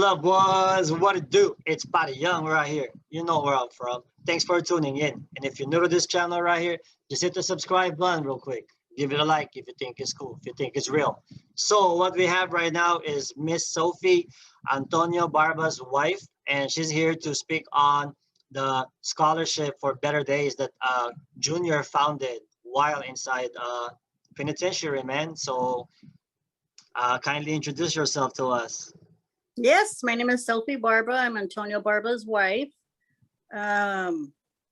loved ones? What it do? It's Patty Young right here. You know where I'm from. Thanks for tuning in. And if you're new to this channel right here, just hit the subscribe button real quick. Give it a like if you think it's cool, if you think it's real. So what we have right now is Miss Sophie, Antonio Barba's wife, and she's here to speak on the scholarship for Better Dayz that Junior founded while inside penitentiary, man. So kindly introduce yourself to us. Yes, my name is Sophie Barba. I'm Antonio Barba's wife.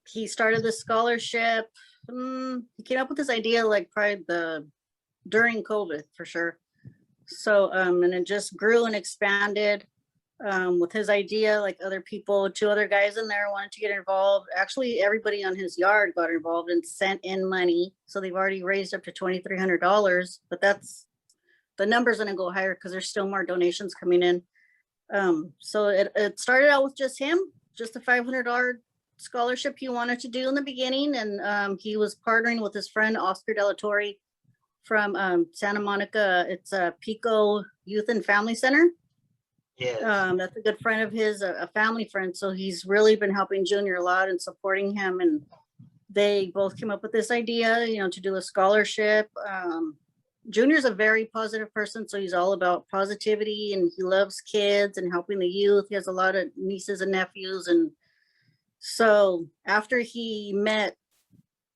He started the scholarship. He came up with this idea like probably during COVID for sure. So and it just grew and expanded with his idea. Like other people, 2 other guys in there wanted to get involved. Actually, everybody on his yard got involved and sent in money. So they've already raised up to $2,300. But the number's gonna go higher because there's still more donations coming in. So it started out with just him, just a $500 scholarship he wanted to do in the beginning. And he was partnering with his friend, Oscar De La Torre from Santa Monica. It's a Pico Youth and Family Center. Yeah. That's a good friend of his, a family friend. So he's really been helping Junior a lot and supporting him. And they both came up with this idea, to do a scholarship. Junior's a very positive person, so he's all about positivity and he loves kids and helping the youth. He has a lot of nieces and nephews. And so after he met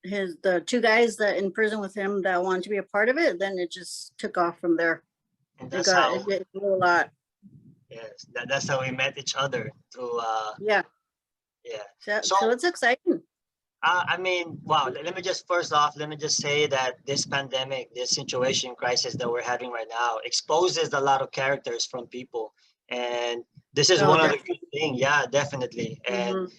the 2 guys that in prison with him that wanted to be a part of it, then it just took off from there. And It grew a lot. Yes, that's how we met each other through Yeah. So it's exciting. I mean, wow, let me just say that this pandemic, this situation crisis that we're having right now exposes a lot of characters from people. And this is one of the good things. Yeah, definitely. And,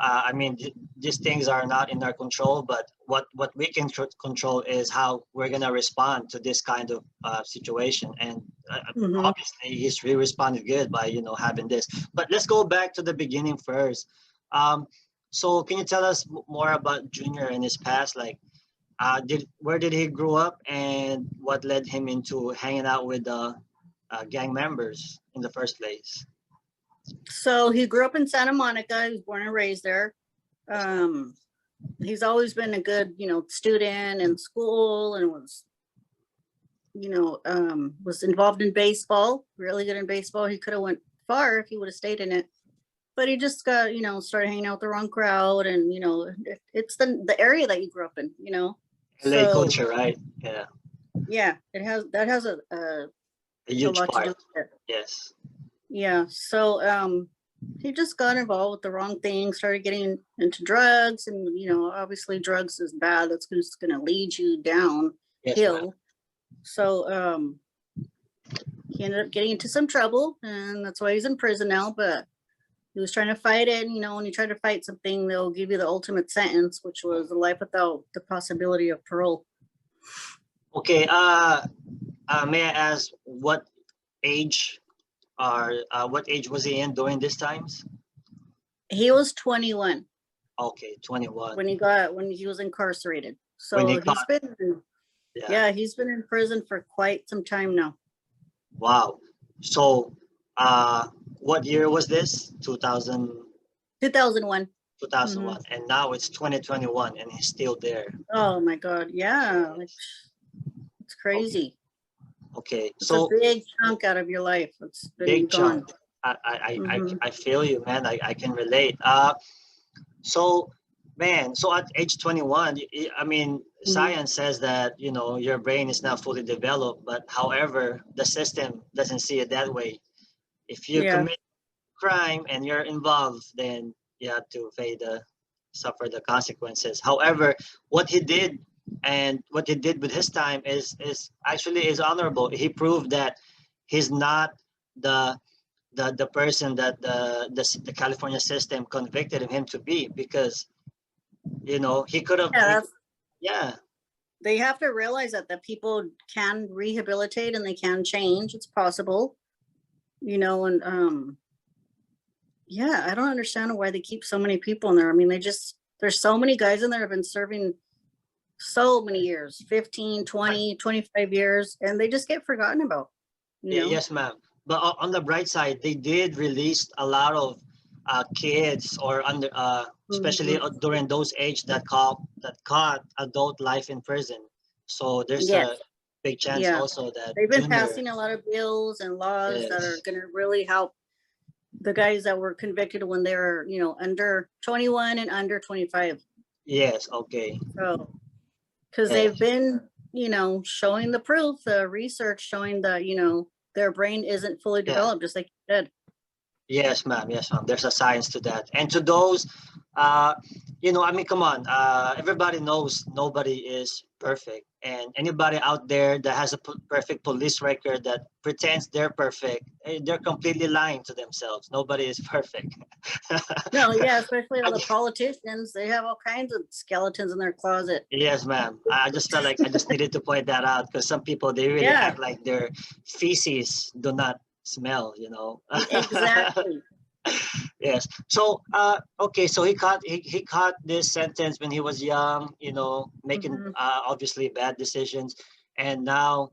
I mean, these things are not in our control, but what we can control is how we're going to respond to this kind of situation. And obviously, he responded good by, having this. But let's go back to the beginning first. So can you tell us more about Junior and his past? Like, where did he grow up and what led him into hanging out with gang members in the first place? So he grew up in Santa Monica. He was born and raised there. He's always been a good, student in school and was involved in baseball, really good in baseball. He could have went far if he would have stayed in it. But he just got, started hanging out with the wrong crowd, and it's the area that you grew up in, LA culture, right? Yeah. Yeah, that has a huge lot part. to do with it. Yes. Yeah. So he just got involved with the wrong thing, started getting into drugs, and obviously drugs is bad. That's just gonna lead you downhill. Yes, so he ended up getting into some trouble, and that's why he's in prison now. But he was trying to fight it. And, when you try to fight something, they'll give you the ultimate sentence, which was a life without the possibility of parole. Okay. May I ask what age was he in during these times? He was 21. Okay, 21. When he was incarcerated. So he's been in prison for quite some time now. Wow. So what year was this? 2001. 2001. And now it's 2021 and he's still there. Oh my God. Yeah. It's crazy. Okay. It's so a big chunk out of your life. It's been big gone. chunk. I feel you, man. I can relate. So at age 21, I mean, science says that, your brain is not fully developed, but however, the system doesn't see it that way. If you commit crime and you're involved, then you have to suffer the consequences. However, what he did with his time is honorable. He proved that he's not the person that the California system convicted him to be, because he could have. They have to realize that people can rehabilitate and they can change. It's possible. And I don't understand why they keep so many people in there. I mean, there's so many guys in there have been serving so many years, 15, 20, 25 years, and they just get forgotten about. Yes, ma'am. but on the bright side, they did release a lot of kids or under especially Mhm. during those age that caught adult life in prison. So there's Yes, a big chance yeah. also that They've been junior. passing a lot of bills and laws that are Yes. gonna really help the guys that were convicted when they were, under 21 and under 25. Yes. Okay. So, because they've Yes. been, showing the proof, the research showing that, their brain isn't fully Yeah. developed, just like you said. Yes, ma'am. Yes, ma'am. There's a science to that. And to those, uh, I mean, come on. Everybody knows nobody is perfect. And anybody out there that has a perfect police record that pretends they're perfect, they're completely lying to themselves. Nobody is perfect. No, yeah, especially all I the just- politicians, they have all kinds of skeletons in their closet. yes, ma'am. I just felt like I just needed to point that out because some people, they really Yeah, act like their feces do not smell. exactly. Yes. So okay, so he caught this sentence when he was young, making Mhm. obviously bad decisions. And now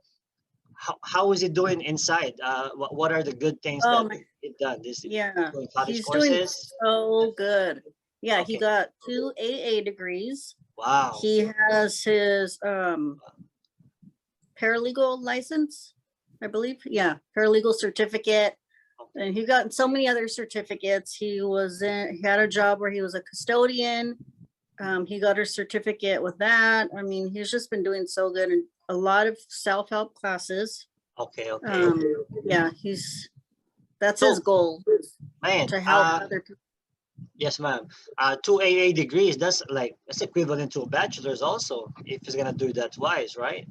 how is he doing inside? What are the good things Oh that my, he done? Is he yeah, doing college he's doing courses? so good. Yeah, he Okay. got 2 AA degrees. Wow. He has his paralegal license, I believe. Yeah, paralegal certificate. Okay. And he got so many other certificates. He had a job where he was a custodian. He got a certificate with that. I mean, he's just been doing so good, and a lot of self-help classes. Okay, okay. Um, yeah, that's his So goal, man, to help other people. yes, ma'am. Two AA degrees, that's equivalent to a bachelor's also, if he's gonna do that twice, right?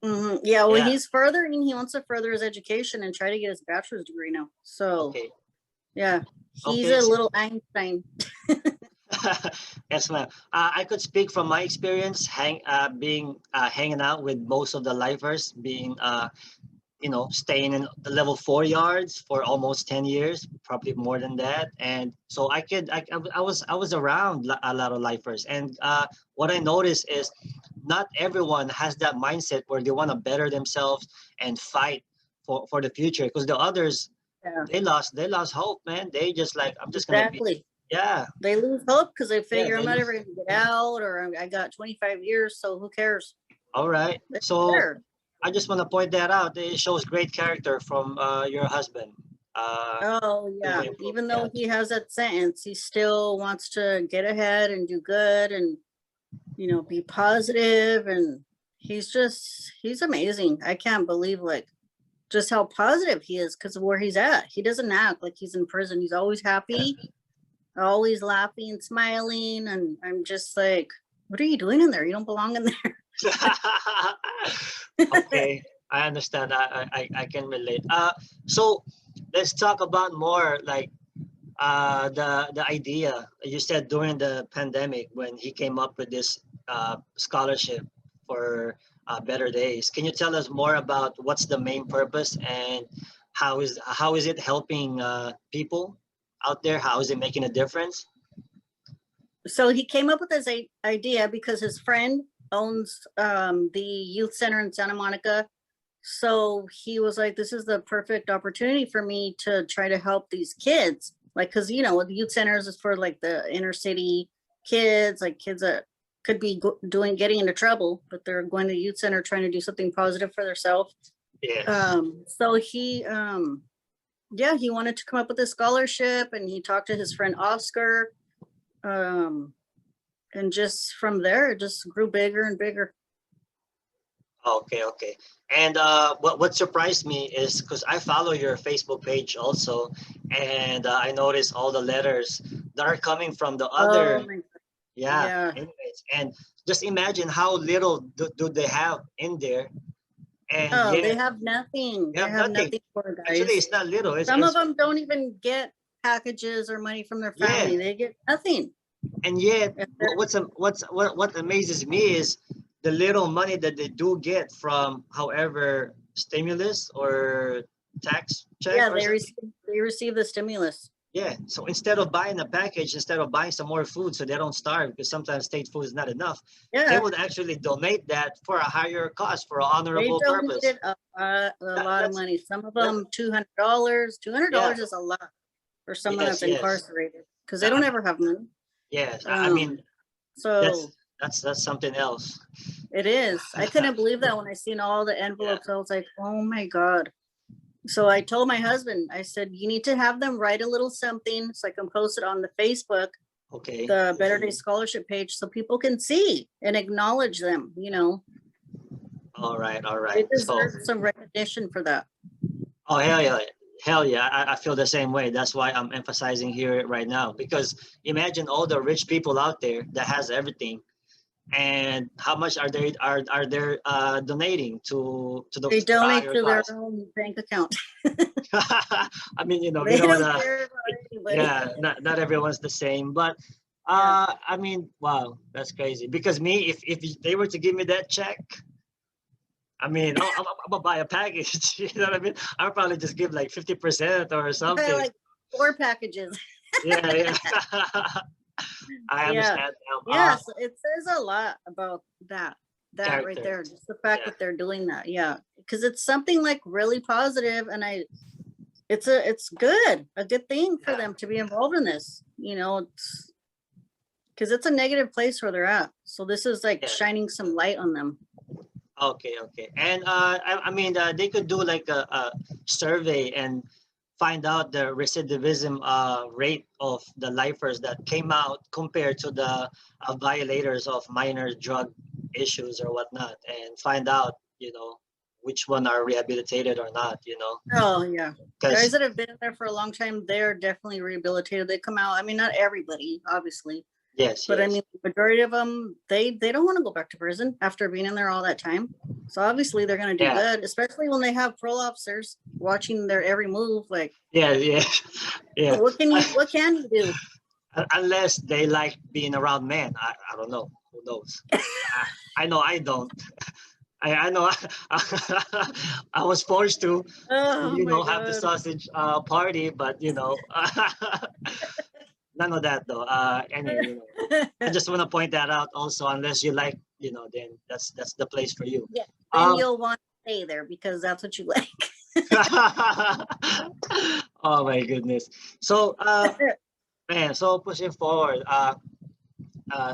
Yeah, well, Yeah. he's furthering. He wants to further his education and try to get his bachelor's degree now. So, Okay. yeah, he's Okay. a little Einstein. Yes, ma'am. I could speak from my experience, being hanging out with most of the lifers, being staying in the level 4 yards for almost 10 years, probably more than that. And so I was around a lot of lifers, and what I noticed is not everyone has that mindset where they want to better themselves and fight for the future, because the others, Yeah, they lost hope, man. They just like, I'm just gonna be. exactly. Yeah. They lose hope because they Yeah, figure I'm they not lose. ever going to get out, or I got 25 years, so who cares? All right. They're So there. I just want to point that out. It shows great character from your husband. Uh, Oh, to yeah. improve. Even Yeah. though he has that sentence, he still wants to get ahead and do good and, be positive. And he's amazing. I can't believe just how positive he is because of where he's at. He doesn't act like he's in prison. He's always happy, always laughing, smiling. And I'm just like, what are you doing in there? You don't belong in there. Okay, I understand. I can relate. So let's talk about more like the idea you said during the pandemic when he came up with this scholarship for Better Days. Can you tell us more about what's the main purpose and how is it helping people out there? How is it making a difference? So he came up with this idea because his friend owns the youth center in Santa Monica. So he was like, this is the perfect opportunity for me to try to help these kids. Like, because, the youth centers is for like the inner city kids, like kids that could be getting into trouble, but they're going to the youth center trying to do something positive for themselves. Yes. So he wanted to come up with a scholarship, and he talked to his friend Oscar. And just from there, it just grew bigger and bigger. Okay, okay. And what surprised me is because I follow your Facebook page also, and I noticed all the letters that are coming from the Oh other, my, yeah, yeah. inmates. And just imagine how little do they have in there, and Oh, they yet have nothing. they They have have nothing. nothing for Actually, guys. it's not little. It's, Some of it's them don't even get packages or money from their yeah, family. They get nothing. and yet If they're- what amazes me is the little money that they do get from, however, stimulus or tax check Yeah, or something. they receive the stimulus. Yeah. So instead of buying a package, instead of buying some more food so they don't starve, because sometimes state food is not enough, they Yeah, would actually donate that for a higher cost, for an they honorable purpose. donated a That, lot of that's money. Some of that, them $200. yeah. $200 is a lot for someone Yes, that's yes. incarcerated because they I don't mean, ever have money. yes. I Um, mean, so that's something else. it is. I couldn't believe that when I seen all the Yeah. envelopes. I was like, oh my God. So I told my husband, I said, you need to have them write a little something so I can post it on the Facebook, Okay. the Better Day Scholarship page, so people can see and acknowledge them. All right. All right. They So, deserve some recognition for that. oh hell yeah. Hell yeah. I feel the same way. That's why I'm emphasizing here right now. Because imagine all the rich people out there that has everything, and how much are they donating to the They for a donate higher to their cause. own bank account. I mean, we They don't don't wanna, care about anybody. yeah, not everyone's the same, but Yeah. I mean, wow, that's crazy. Because me, if they were to give me that check, I mean, I'm gonna buy a package. You know what I mean? I'll probably just give like 50% or something. Like 4 packages. Yeah, yeah. I Yeah. understand now. Yes, it says a lot about that right Character. there. Just the fact Yeah. that they're doing that. Yeah. Because it's something like really positive, and it's good, a good thing for Yeah. them to be involved in this. It's because it's a negative place where they're at. So this is like Yeah. shining some light on them. Okay, okay. And I mean, they could do like a survey and find out the recidivism rate of the lifers that came out compared to the violators of minor drug issues or whatnot, and find out, which one are rehabilitated or not. Oh yeah. Guys Because that have been there for a long time, they're definitely rehabilitated. They come out. I mean, not everybody, obviously, yes, but I yes, mean, the majority of them, they don't want to go back to prison after being in there all that time. So obviously, they're going to do yeah, good, especially when they have parole officers watching their every move. Like, yeah, yeah, yeah. what can you do? Unless they like being around men, I don't know. Who knows? I know I don't. I know I was forced to Oh my have the God. sausage party, but none of that though. Anyway, I just want to point that out also. Unless you like, then that's the place for you. Yeah, then Um, you'll want to stay there because that's what you like. oh my goodness. So man, so pushing forward.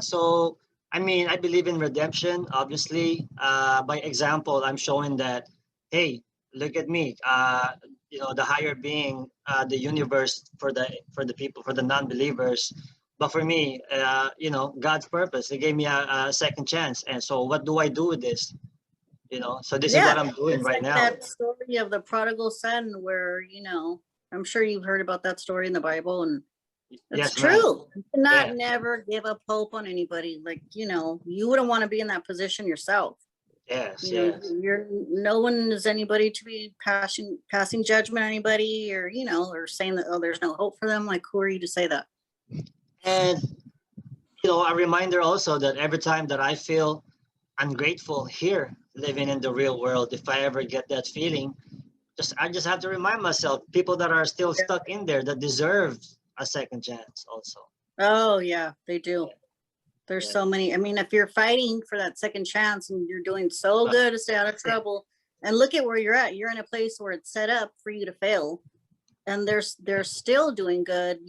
So I mean, I believe in redemption. Obviously, by example, I'm showing that, hey, look at me. The higher being, the universe for the people, for the non-believers. But for me, God's purpose. He gave me a second chance. And so, what do I do with this? So this is what Yeah, I'm doing it's right like now. that story of the prodigal son where, I'm sure you've heard about that story in the Bible, and it's Yes, ma'am. true. You cannot Yeah. never give up hope on anybody. Like, you wouldn't want to be in that position yourself. Yes. Yes. You're no one is anybody to be passing judgment on anybody, or or saying that, oh, there's no hope for them. Like, who are you to say that? And a reminder also that every time that I feel ungrateful here, living in the real world, if I ever get that feeling, I just have to remind myself, people that are still Yeah. stuck in there that deserve a second chance also. Oh yeah, they do. There's Yeah. so many. I mean, if you're fighting for that second chance and you're doing so good to stay out of trouble, and look at where you're at. You're in a place where it's set up for you to fail, and they're still doing good.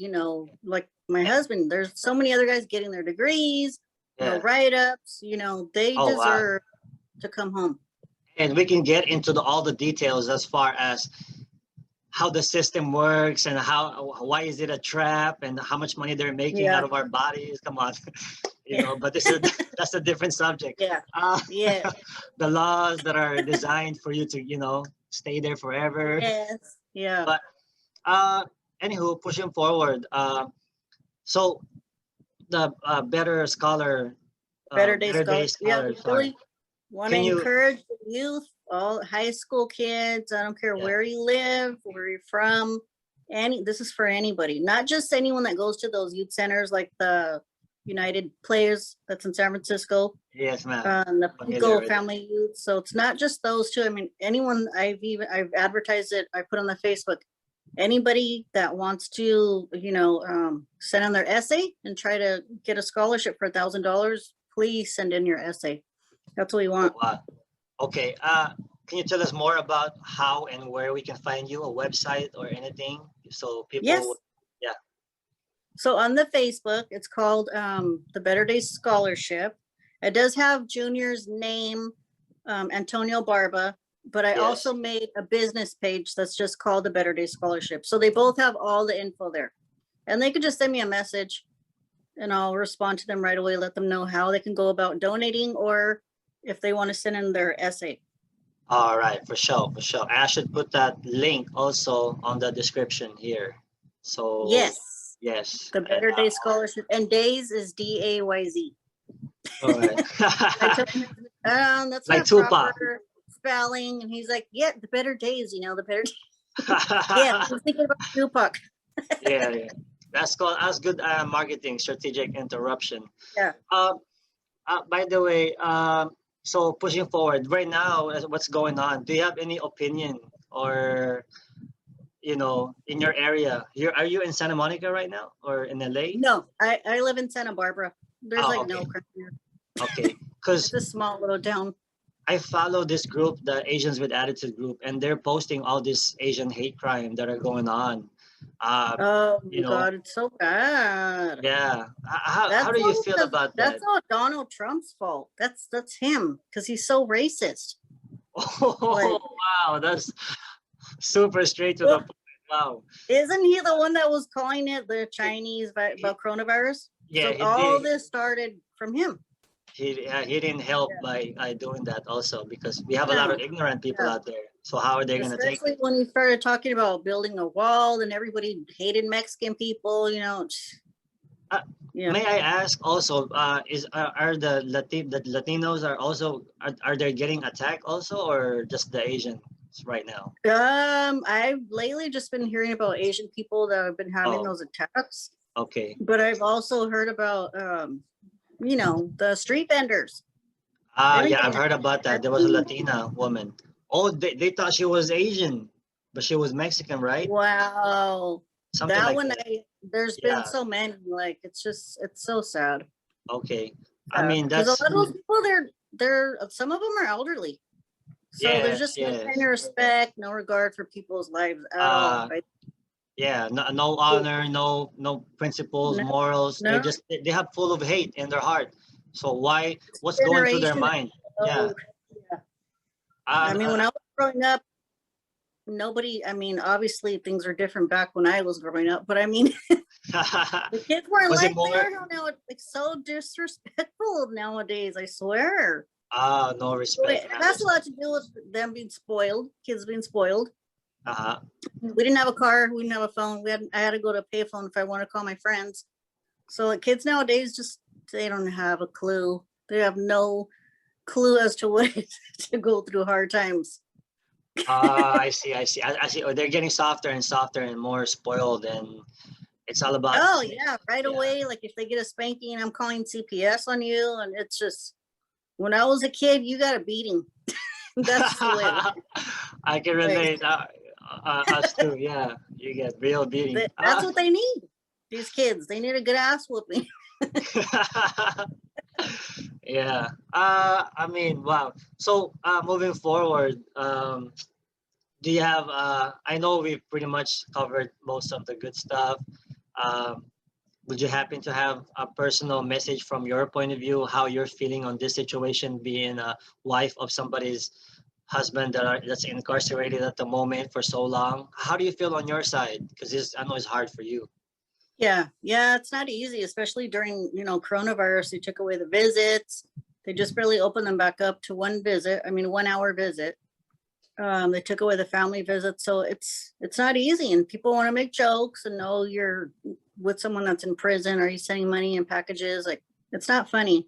Like my husband. There's so many other guys getting their degrees, no Yeah. write-ups. They Oh wow. deserve to come home. And we can get into all the details as far as how the system works and why is it a trap and how much money they're making out Yeah, of our bodies. Come on. yeah, But that's a different subject. yeah, Uh, yeah. the laws that are designed for you to, stay there forever. Yes, yeah. But uh, anywho, pushing forward. So the Better Day Better Day Scholarship. Yeah, we Scholar. really want to Can you? encourage the youth, all high school kids. I don't care Yeah, where you live, where you're from. This is for anybody, not just anyone that goes to those youth centers like the United Players that's in San Francisco, yes, ma'am. the Familiar Pico with it. Family Youth. So it's not just those two. I mean, anyone. I've advertised it. I put on the Facebook. anybody that wants to, send in their essay and try to get a scholarship for $1,000, please send in your essay. That's what we want. Okay. Can you tell us more about how and where we can find you, a website or anything? So people, Yes. Yeah. So on the Facebook, it's called the Better Dayz Scholarship. It does have Junior's name, Antonio Barba, but I Yes. also made a business page that's just called the Better Dayz Scholarship. So they both have all the info there. And they could just send me a message and I'll respond to them right away, let them know how they can go about donating or if they want to send in their essay. All right, for sure, for sure. I should put that link also on the description here. So Yes, yes, the Better Dayz Scholarship, and Dayz is DAYZ. all right. That's Like not Tupac. proper spelling, and he's like, yeah, the Better Dayz, the Better. Yeah, I was thinking about Tupac. Yeah. That's good marketing, strategic interruption. Yeah. By the way, so pushing forward right now, what's going on? Do you have any opinion or, in your area? Are you in Santa Monica right now or in LA? No, I live in Santa Barbara. There's no crime here. Okay, because it's a small little town. I follow this group, the Asians with Attitude group, and they're posting all this Asian hate crime that are going on. Oh my God, it's so bad. Yeah. How do you feel about that? That's all Donald Trump's fault. That's him because he's so racist. Oh, wow, that's super straight to the point. Wow. Isn't he the one that was calling it the Chinese about coronavirus? Yeah. So all this started from him. He didn't help by doing that also because we have a lot of ignorant people out there. So how are they going to take it? Especially when he started talking about building a wall and everybody hated Mexican people, May I ask also, are the Latinos are they getting attacked also or just the Asians right now? I've lately just been hearing about Asian people that have been having those attacks. Okay. But I've also heard about the street vendors. Yeah, I've heard about that. There was a Latina woman. Oh, they thought she was Asian, but she was Mexican, right? Wow. Something that like one, that. There's been so many, like, it's so sad. Okay. I mean, because a lot of those people, they're some of them are elderly. So there's just no kind of respect, no regard for people's lives at all. Right? Yeah, no honor, no principles, morals. No. They have full of hate in their heart. So what's going through their mind? Yeah. I mean, when I was growing up, obviously things are different back when I was growing up, but I mean, the kids weren't like they are now. It's so disrespectful nowadays, I swear. No respect. It has a lot to do with them being spoiled, kids being spoiled. Uh-huh. We didn't have a car, we didn't have a phone. I had to go to a payphone if I want to call my friends. So the kids nowadays they don't have a clue. They have no clue as to what it is to go through hard times. I see. Oh, they're getting softer and softer and more spoiled, and it's all about. Oh yeah, right away. Like if they get a spanking, I'm calling CPS on you, and it's just. When I was a kid, you got a beating. That's the way. I can relate. Us too. Yeah, you get real beating. That's what they need. These kids, they need a good ass whooping. Yeah. I mean, wow. So moving forward, do you have? I know we've pretty much covered most of the good stuff. Would you happen to have a personal message from your point of view, how you're feeling on this situation, being a wife of somebody's husband that's incarcerated at the moment for so long? How do you feel on your side? Because I know it's hard for you. Yeah, it's not easy, especially during coronavirus. They took away the visits. They just barely opened them back up to 1 hour visit. They took away the family visit, so it's not easy. And people want to make jokes and know you're with someone that's in prison. Are you sending money in packages? Like, it's not funny.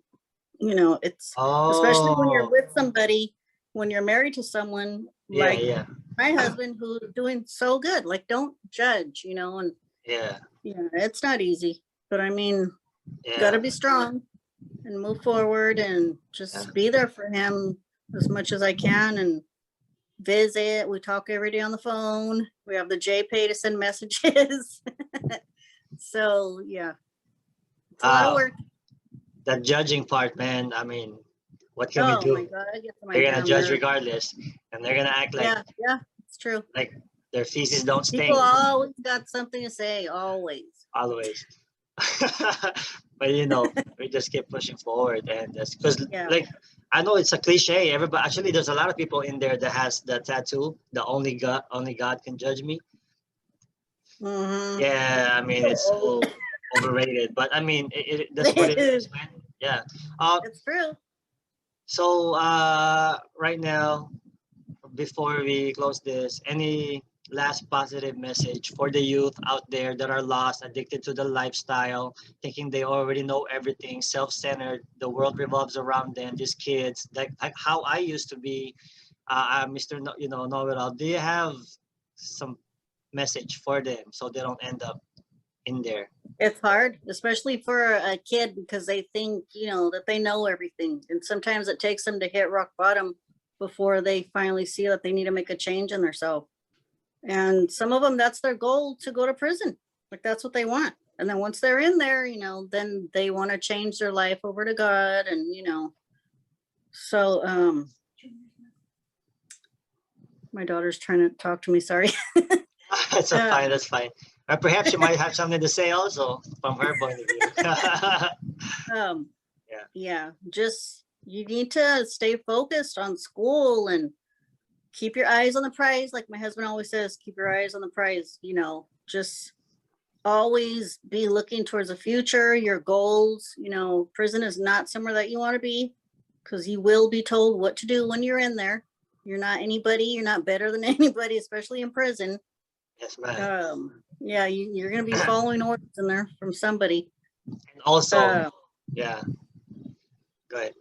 It's especially when you're with somebody, when you're married to someone like my husband who's doing so good. Like, don't judge, and it's not easy. But I mean, you got to be strong and move forward and just be there for him as much as I can and visit. We talk every day on the phone. We have the JPay to send messages. So yeah, it's a lot of work. That judging part, man. I mean, what can we Oh do? my God, I get to my They're gonna damn judge nerves. regardless, and they're gonna act like Yeah, it's true. like their feces don't stink. People always got something to say, always. Always. But you know, we just keep pushing forward, and that's because like I know it's a cliche. Everybody actually, there's a lot of people in there that has the tattoo. The only God can judge me. Yeah, I mean it's so overrated, but I mean that's what it is, man. Yeah. It's true. So right now, before we close this, any last positive message for the youth out there that are lost, addicted to the lifestyle, thinking they already know everything, self-centered, the world revolves around them, these kids, like how I used to be, Mr. Know-it-all. Do you have some message for them so they don't end up in there? It's hard, especially for a kid, because they think, that they know everything. And sometimes it takes them to hit rock bottom before they finally see that they need to make a change in themselves. And some of them, that's their goal, to go to prison. Like that's what they want. And then once they're in there, then they want to change their life over to God. And, so my daughter's trying to talk to me. Sorry. That's fine. That's fine. Or perhaps you might have something to say also from her point of view. Yeah, just you need to stay focused on school and keep your eyes on the prize. Like my husband always says, keep your eyes on the prize. Just always be looking towards the future, your goals. Prison is not somewhere that you want to be, because you will be told what to do when you're in there. You're not anybody. You're not better than anybody, especially in prison. Yes, ma'am. Yeah, you're going to be following orders in there from somebody. And also, yeah, go ahead.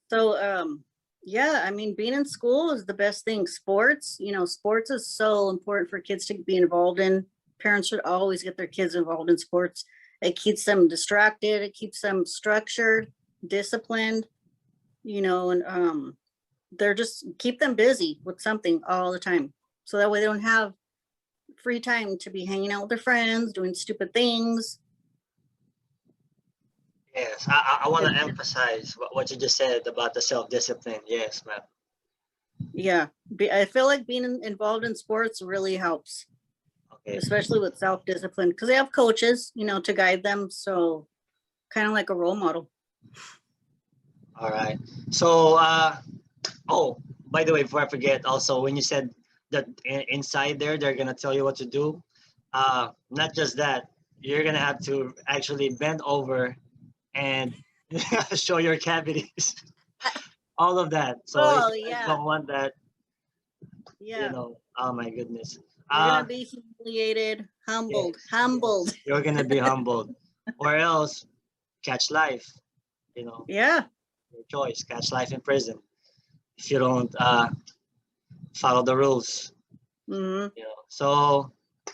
So, yeah, I mean, being in school is the best thing. Sports, sports is so important for kids to be involved in. Parents should always get their kids involved in sports. It keeps them distracted. It keeps them structured, disciplined, and they're just keep them busy with something all the time. So that way they don't have free time to be hanging out with their friends, doing stupid things. Yes, I want to emphasize what you just said about the self-discipline. Yes, ma'am. Yeah, I feel like being involved in sports really helps, especially with self-discipline, because they have coaches, to guide them. So kind of like a role model. All right. So, oh, by the way, before I forget, also, when you said that inside there, they're going to tell you what to do. Not just that, you're going to have to actually bend over and show your cavities, all of that. So I don't want that, oh my goodness. You're going to be humiliated, humbled. Yes. You're going to be humbled, or else catch life, Yeah. Your choice, catch life in prison. If you don't follow the rules. So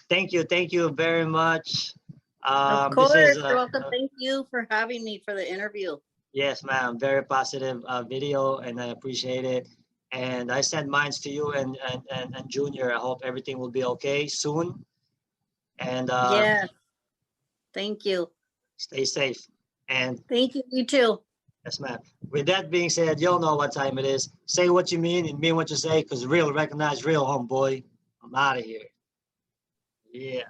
thank you very much. Of course, you're welcome. Thank you for having me for the interview. Yes, ma'am. Very positive video, and I appreciate it. And I send mines to you and Junior. I hope everything will be okay soon. And yeah, thank you. Stay safe. And thank you. You too. Yes, ma'am. With that being said, you'll know what time it is. Say what you mean and mean what you say, because real recognize real, homeboy. I'm out of here. Yeah.